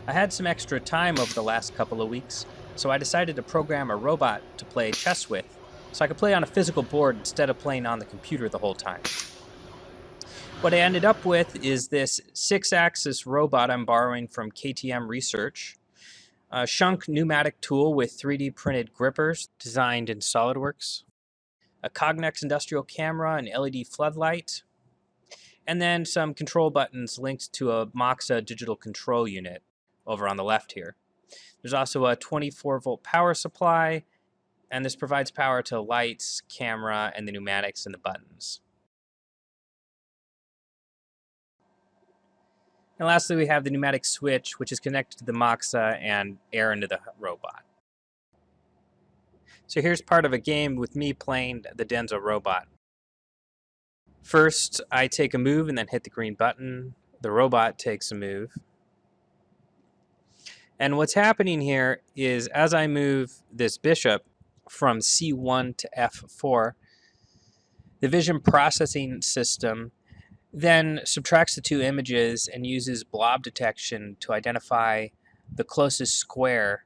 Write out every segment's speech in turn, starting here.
I had some extra time over the last couple of weeks, so I decided to program a robot to play chess with, so I could play on a physical board instead of playing on the computer the whole time. What I ended up with is this 6-axis robot I'm borrowing from KTM Research, a Shunk pneumatic tool with 3D printed grippers designed in SolidWorks, a Cognex industrial camera, an LED floodlight, and then some control buttons linked to a Moxa digital control unit over on the left here. There's also a 24-volt power supply, and this provides power to lights, camera, and the pneumatics and the buttons. And lastly, we have the pneumatic switch, which is connected to the Moxa and air into the robot. So here's part of a game with me playing the Denso robot. First, I take a move and then hit the green button. The robot takes a move. And what's happening here is as I move this bishop from C1 to F4, the vision processing system then subtracts the two images and uses blob detection to identify the closest square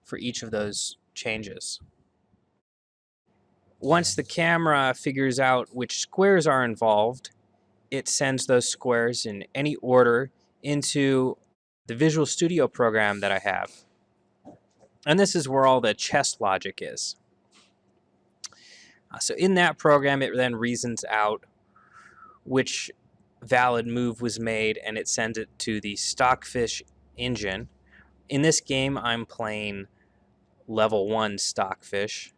for each of those changes. Once the camera figures out which squares are involved, it sends those squares in any order into the Visual Studio program that I have. And this is where all the chess logic is. So in that program, it then reasons out which valid move was made, and it sends it to the Stockfish engine. In this game, I'm playing level 1 Stockfish.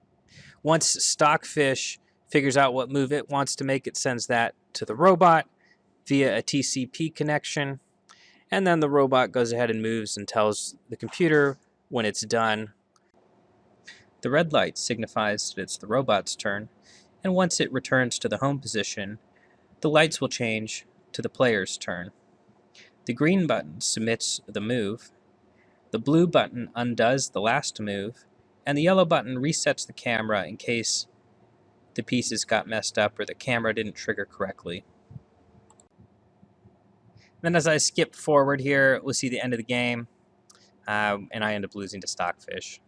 Once Stockfish figures out what move it wants to make, it sends that to the robot via a TCP connection, and then the robot goes ahead and moves and tells the computer when it's done. The red light signifies that it's the robot's turn, and once it returns to the home position, the lights will change to the player's turn. The green button submits the move, the blue button undoes the last move, and the yellow button resets the camera in case the pieces got messed up or the camera didn't trigger correctly. Then as I skip forward here, we'll see the end of the game, and I end up losing to Stockfish.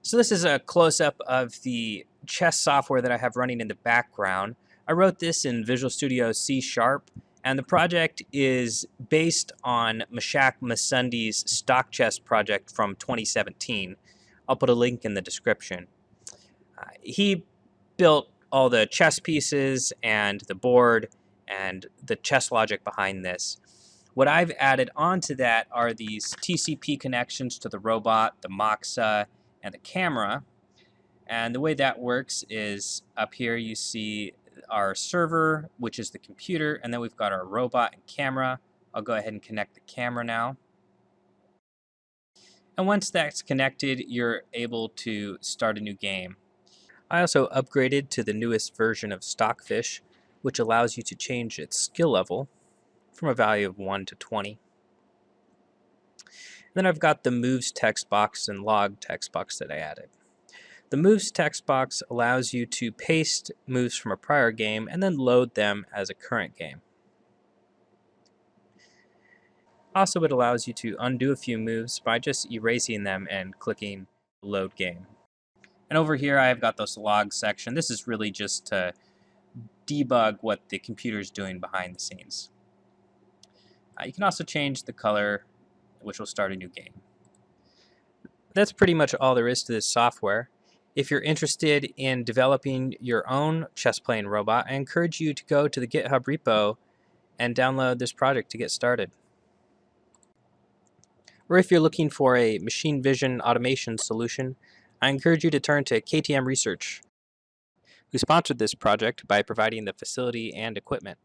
So this is a close-up of the chess software that I have running in the background. I wrote this in Visual Studio C#, and the project is based on Mashak Masundi's stock chess project from 2017. I'll put a link in the description. He built all the chess pieces and the board and the chess logic behind this. What I've added onto that are these TCP connections to the robot, the Moxa, and the camera. And the way that works is up here you see our server, which is the computer, and then we've got our robot and camera. I'll go ahead and connect the camera now. And once that's connected, you're able to start a new game. I also upgraded to the newest version of Stockfish, which allows you to change its skill level from a value of 1 to 20. Then I've got the moves text box and log text box that I added. The moves text box allows you to paste moves from a prior game and then load them as a current game. Also, it allows you to undo a few moves by just erasing them and clicking load game. And over here I've got this log section. This is really just to debug what the computer's doing behind the scenes. You can also change the color, which will start a new game. That's pretty much all there is to this software. If you're interested in developing your own chess playing robot, I encourage you to go to the GitHub repo and download this project to get started. Or if you're looking for a machine vision automation solution, I encourage you to turn to KTM Research, who sponsored this project by providing the facility and equipment.